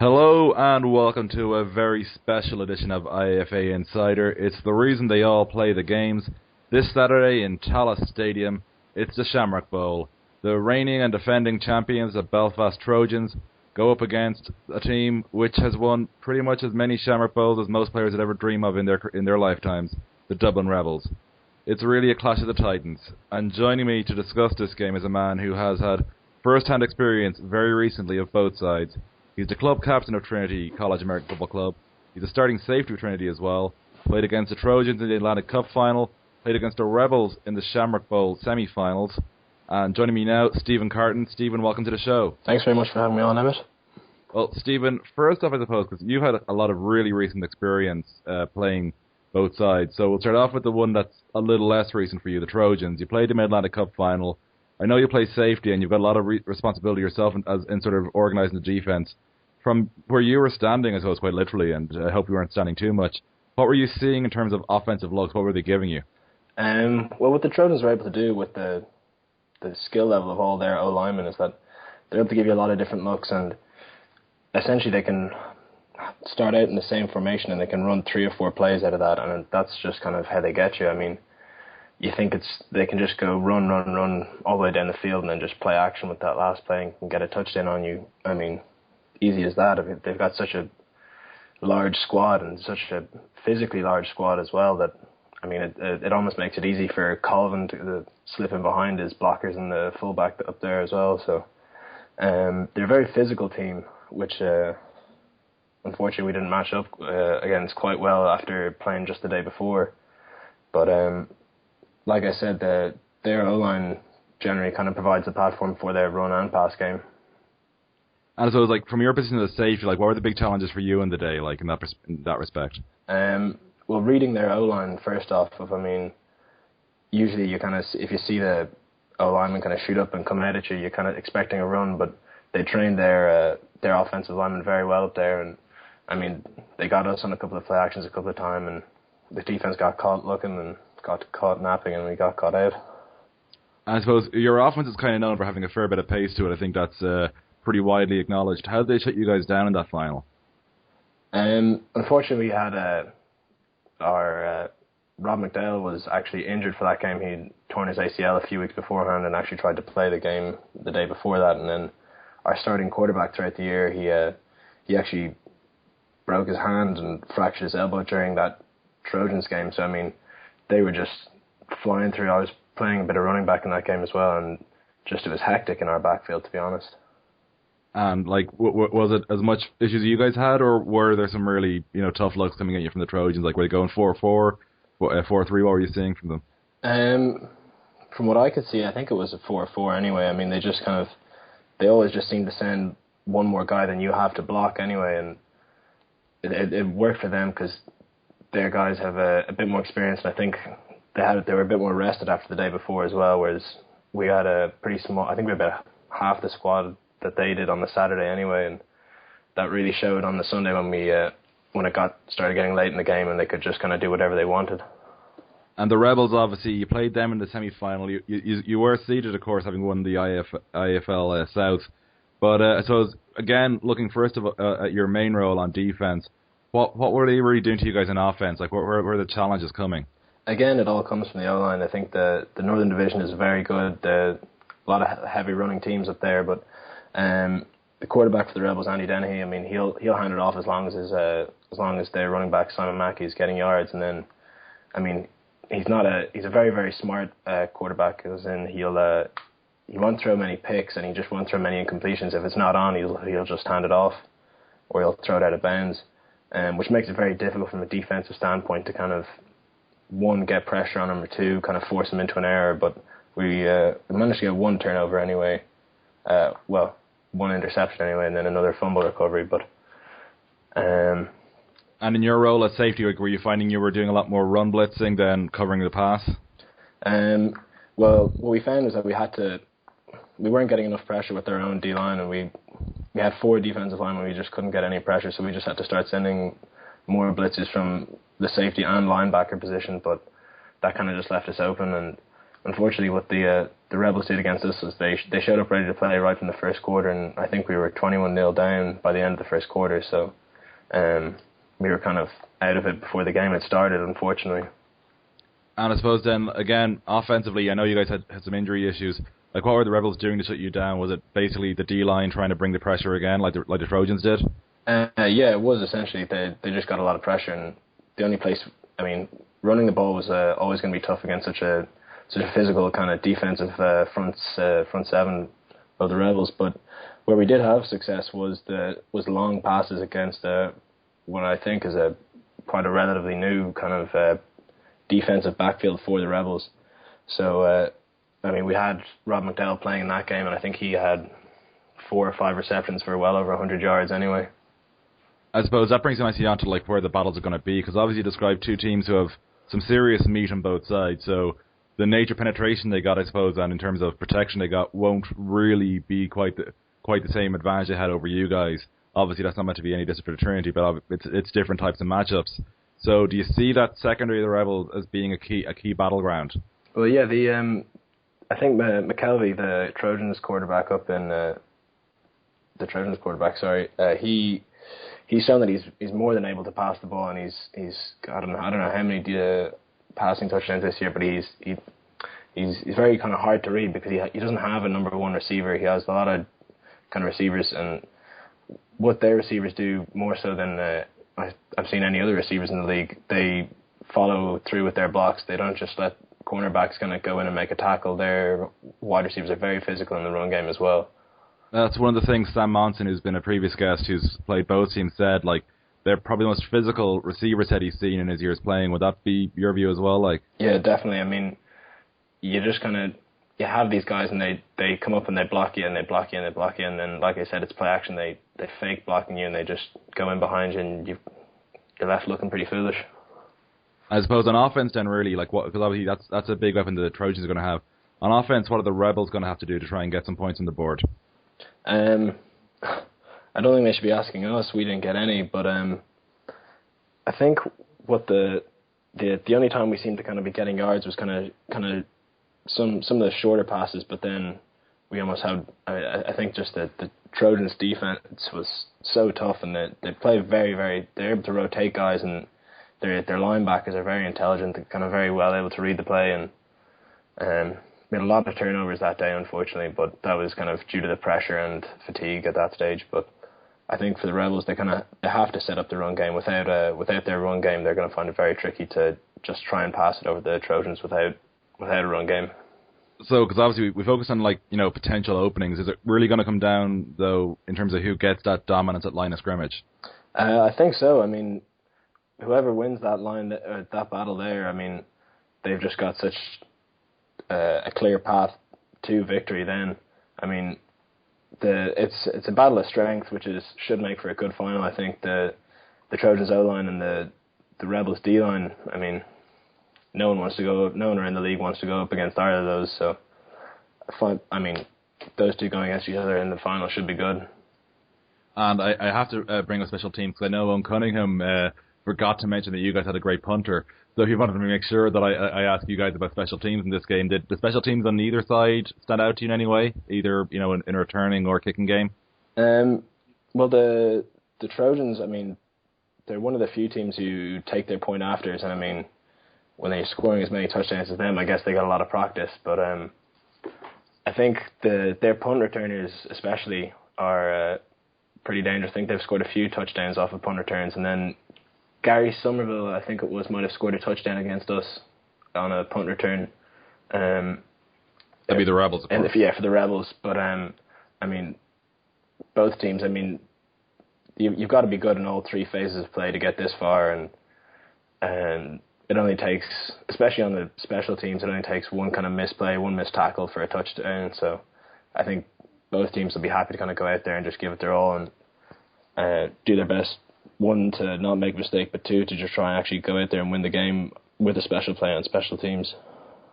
Hello and welcome to a very special edition of IAFA Insider. It's the reason they all play the games. This Saturday in Tallaght Stadium, it's the Shamrock Bowl. The reigning and defending champions, the Belfast Trojans, go up against a team which has won pretty much as many Shamrock Bowls as most players would ever dream of in their lifetimes, the Dublin Rebels. It's really a clash of the titans. And joining me to discuss this game is a man who has had first-hand experience very recently of both sides. He's the club captain of Trinity College American Football Club. He's a starting safety of Trinity as well. Played against the Trojans in the Atlantic Cup final. Played against the Rebels in the Shamrock Bowl semi-finals. And joining me now, Stephen Carton. Stephen, welcome to the show. Thanks very much for having me on, Emmet. Well, Stephen, first off, I suppose, because you've had a lot of really recent experience playing both sides. So we'll start off with the one that's a little less recent for you, the Trojans. You played in the Atlantic Cup final. I know you play safety and you've got a lot of responsibility yourself in sort of organising the defence. From where you were standing, I suppose, quite literally, and I hope you weren't standing too much, what were you seeing in terms of offensive looks? What were they giving you? Well, what the Trojans were able to do with the skill level of all their O-linemen is that they're able to give you a lot of different looks, and essentially they can start out in the same formation and they can run 3 or 4 plays out of that, and that's just kind of how they get you. I mean, you think they can just go run all the way down the field and then just play action with that last play and can get a touchdown on you. I mean, easy as that. I mean, they've got such a large squad and such a physically large squad as well that, I mean, it almost makes it easy for Colvin to slip in behind his blockers and the fullback up there as well. So they're a very physical team, which unfortunately we didn't match up against quite well after playing just the day before. But like I said, their O-line generally kind of provides the platform for their run and pass game. And so, like, from your position as a safety, like, what were the big challenges for you in the day, like, in that respect? Well, reading their O-line first off, usually you kind of, if you see the O-lineman kind of shoot up and come out at you, you're kind of expecting a run, but they trained their offensive linemen very well up there, and I mean, they got us on a couple of play actions a couple of times, and the defense got caught looking and got caught napping, and we got caught out. I suppose your offense is kind of known for having a fair bit of pace to it. I think that's pretty widely acknowledged. How did they shut you guys down in that final? Unfortunately, we had our Rob McDowell was actually injured for that game. He'd torn his ACL a few weeks beforehand and actually tried to play the game the day before that. And then our starting quarterback throughout the year, he actually broke his hand and fractured his elbow during that Trojans game. So, I mean, they were just flying through. I was playing a bit of running back in that game as well, and just it was hectic in our backfield, to be honest. And, like, was it as much issues as you guys had, or were there some really, tough looks coming at you from the Trojans? Like, were they going 4-4, 4-3? What were you seeing from them? From what I could see, I think it was a 4-4 anyway. I mean, they always just seem to send one more guy than you have to block anyway, and it worked for them because their guys have a bit more experience, and I think they were a bit more rested after the day before as well, whereas we had a pretty small, I think we had about half the squad that they did on the Saturday anyway, and that really showed on the Sunday when it started getting late in the game and they could just kind of do whatever they wanted. And the Rebels, obviously, you played them in the semi-final. You were seeded, of course, having won the IAFL South. But I suppose, again, looking first at your main role on defence, what were they really doing to you guys in offence? Like, where were the challenges coming? Again, it all comes from the O-line. I think the Northern Division is very good. A lot of heavy running teams up there, but the quarterback for the Rebels, Andy Dennehy, I mean, he'll hand it off as long as their running back Simon Mackey is getting yards, and then, I mean, he's a very, very smart quarterback, as in he won't throw many picks and he just won't throw many incompletions. If it's not on, he'll just hand it off, or he'll throw it out of bounds, which makes it very difficult from a defensive standpoint to kind of, one, get pressure on him, or two, kind of force him into an error. But we managed to get one turnover anyway. One interception anyway, and then another fumble recovery. But and in your role as safety, were you finding you were doing a lot more run blitzing than covering the pass? Well, what we found was that we weren't getting enough pressure with our own D-line, and we had 4 defensive linemen. We just couldn't get any pressure, so we just had to start sending more blitzes from the safety and linebacker position. But that kind of just left us open, and unfortunately, what the Rebels did against us was they showed up ready to play right from the first quarter, and I think we were 21-0 down by the end of the first quarter. So we were kind of out of it before the game had started, unfortunately. And I suppose then, again, offensively, I know you guys had some injury issues. Like, what were the Rebels doing to shut you down? Was it basically the D-line trying to bring the pressure again, like the Trojans did? Yeah, it was essentially. They just got a lot of pressure, and the only place, I mean, running the ball was always going to be tough against such a physical kind of defensive front seven of the Rebels. But where we did have success was long passes against what I think is quite a relatively new kind of defensive backfield for the Rebels. So I mean, we had Rob McDowell playing in that game, and I think he had 4 or 5 receptions for well over 100 yards anyway. I suppose that brings me nicely on to like where the battles are going to be, because obviously you described two teams who have some serious meat on both sides. So the nature penetration they got, I suppose, and in terms of protection they got, won't really be quite the same advantage they had over you guys. Obviously, that's not meant to be any disrespect to Trinity, but it's different types of matchups. So do you see that secondary of the Rebels as being a key battleground? Well, yeah, I think McKelvey, the Trojans quarterback he's shown that he's more than able to pass the ball, and he's I don't know how many passing touchdowns this year, but he's very kind of hard to read because he doesn't have a number one receiver. He has a lot of kind of receivers, and what their receivers do more so than I've seen any other receivers in the league, they follow through with their blocks. They don't just let cornerbacks kind of go in and make a tackle. Their wide receivers are very physical in the run game as well. That's one of the things Sam Monson, who's been a previous guest who's played both teams, said, like, they're probably the most physical receiver set he's seen in his years playing. Would that be your view as well? Like, yeah, definitely. I mean, you just kind of, you have these guys and they come up and they block you and they block you and they block you, and then, like I said, it's play action. They fake blocking you and they just go in behind you, and you're left looking pretty foolish. I suppose on offense then, really, like, what? Because obviously that's a big weapon the Trojans are going to have. On offense, what are the Rebels going to have to do to try and get some points on the board? I don't think they should be asking us. We didn't get any, but I think what the only time we seemed to kind of be getting yards was kind of some of the shorter passes, but then we almost had. I think just the Trojans' defense was so tough, and they play they're able to rotate guys, and their linebackers are very intelligent, they're kind of very well able to read the play, and we had a lot of turnovers that day, unfortunately, but that was kind of due to the pressure and fatigue at that stage. But I think for the Rebels, they have to set up the run game. Without their run game, they're going to find it very tricky to just try and pass it over the Trojans without a run game. So, because obviously we focus on, like, you know, potential openings. Is it really going to come down, though, in terms of who gets that dominance at line of scrimmage? I think so. I mean, whoever wins that battle there, I mean, they've just got such a clear path to victory. Then, I mean, it's a battle of strength, which should make for a good final. I think the Trojans O-line and the Rebels D-line, I mean, no one in the league wants to go up against either of those. So, I mean, those two going against each other in the final should be good. And I have to bring up special teams, because I know Owen Cunningham forgot to mention that you guys had a great punter. So he wanted to make sure that I ask you guys about special teams in this game. Did the special teams on either side stand out to you in any way, either, you know, in returning or kicking game? Well, the Trojans, I mean, they're one of the few teams who take their point afters, and I mean, when they're scoring as many touchdowns as them, I guess they got a lot of practice. But I think their punt returners especially are pretty dangerous. I think they've scored a few touchdowns off of punt returns, and then Gary Somerville, I think it was, might have scored a touchdown against us on a punt return. That'd be the Rebels, of course. For the Rebels. But, I mean, both teams, I mean, you've got to be good in all three phases of play to get this far, and it only takes, especially on the special teams, it only takes one kind of misplay, one missed tackle for a touchdown. So I think both teams will be happy to kind of go out there and just give it their all and do their best. One, to not make a mistake, but two, to just try and actually go out there and win the game with a special play on special teams.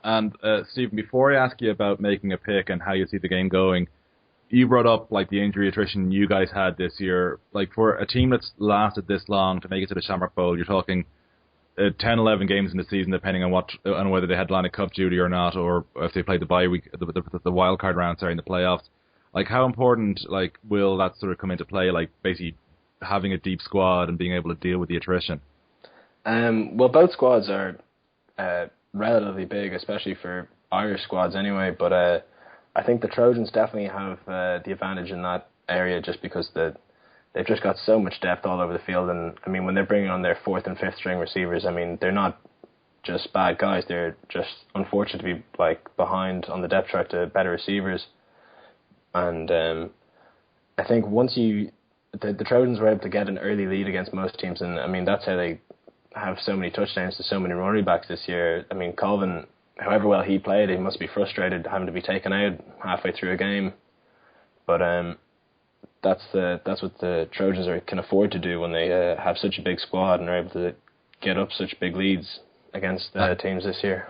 And Stephen, before I ask you about making a pick and how you see the game going, you brought up, like, the injury attrition you guys had this year. Like, for a team that's lasted this long to make it to the Shamrock Bowl, you're talking 10, 11 games in the season, depending on whether they had Atlantic Cup duty or not, or if they played the bye week, the wild card round, in the playoffs. Like, how important, like, will that sort of come into play? Like, basically having a deep squad and being able to deal with the attrition. Well, both squads are relatively big, especially for Irish squads anyway. But I think the Trojans definitely have the advantage in that area, just because they've just got so much depth all over the field. And I mean, when they're bringing on their fourth and fifth string receivers, I mean, they're not just bad guys. They're just unfortunate to be like behind on the depth chart to better receivers. And I think once the Trojans were able to get an early lead against most teams, and I mean, that's how they have so many touchdowns to so many running backs this year. I mean, Colvin, however well he played, he must be frustrated having to be taken out halfway through a game. But that's what the Trojans can afford to do when they have such a big squad and are able to get up such big leads against teams this year.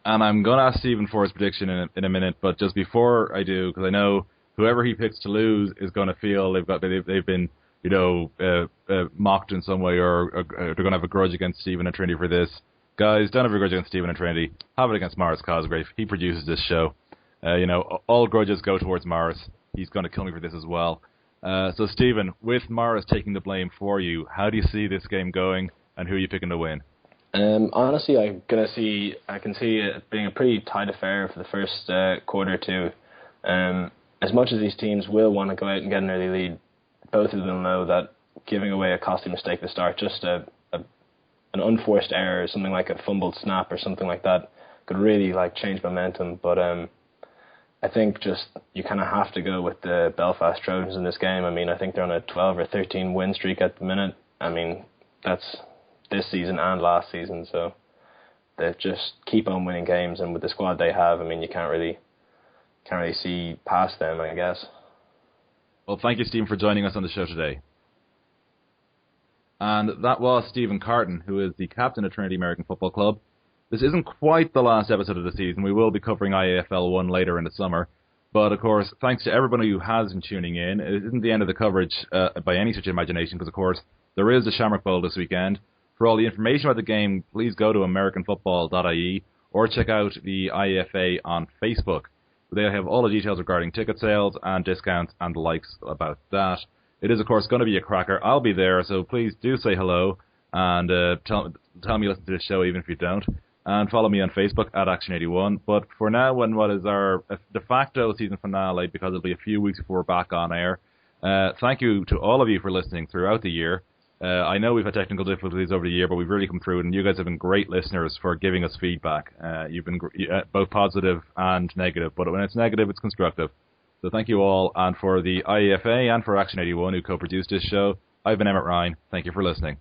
And I'm going to ask Stephen for his prediction in a minute, but just before I do, because I know whoever he picks to lose is going to feel they've been mocked in some way, or they're going to have a grudge against Stephen and Trinity for this. Guys, don't have a grudge against Stephen and Trinity. Have it against Morris Cosgrave. He produces this show. All grudges go towards Morris. He's going to kill me for this as well. So, Stephen, with Morris taking the blame for you, how do you see this game going, and who are you picking to win? Honestly, I can see it being a pretty tight affair for the first quarter or two. As much as these teams will want to go out and get an early lead, both of them know that giving away a costly mistake to start, just an unforced error, something like a fumbled snap or something like that, could really like change momentum. But I think just you kind of have to go with the Belfast Trojans in this game. I mean, I think they're on a 12 or 13 win streak at the minute. I mean, that's this season and last season, so they just keep on winning games, and with the squad they have, I mean, you can't really see past them, I guess. Well, thank you, Stephen, for joining us on the show today. And that was Stephen Carton, who is the captain of Trinity American Football Club. This isn't quite the last episode of the season. We will be covering IAFL 1 later in the summer. But, of course, thanks to everybody who has been tuning in. It isn't the end of the coverage by any such imagination, because, of course, there is the Shamrock Bowl this weekend. For all the information about the game, please go to americanfootball.ie or check out the IAFA on Facebook. They have all the details regarding ticket sales and discounts and the likes about that. It is, of course, going to be a cracker. I'll be there, so please do say hello and tell me you listen to the show, even if you don't. And follow me on Facebook at Action81. But for now, when what is our de facto season finale, because it'll be a few weeks before we're back on air, thank you to all of you for listening throughout the year. I know we've had technical difficulties over the year, but we've really come through it, and you guys have been great listeners for giving us feedback. You've been both positive and negative, but when it's negative, it's constructive. So thank you all, and for the IAFA and for Action 81 who co-produced this show, I've been Emmet Ryan. Thank you for listening.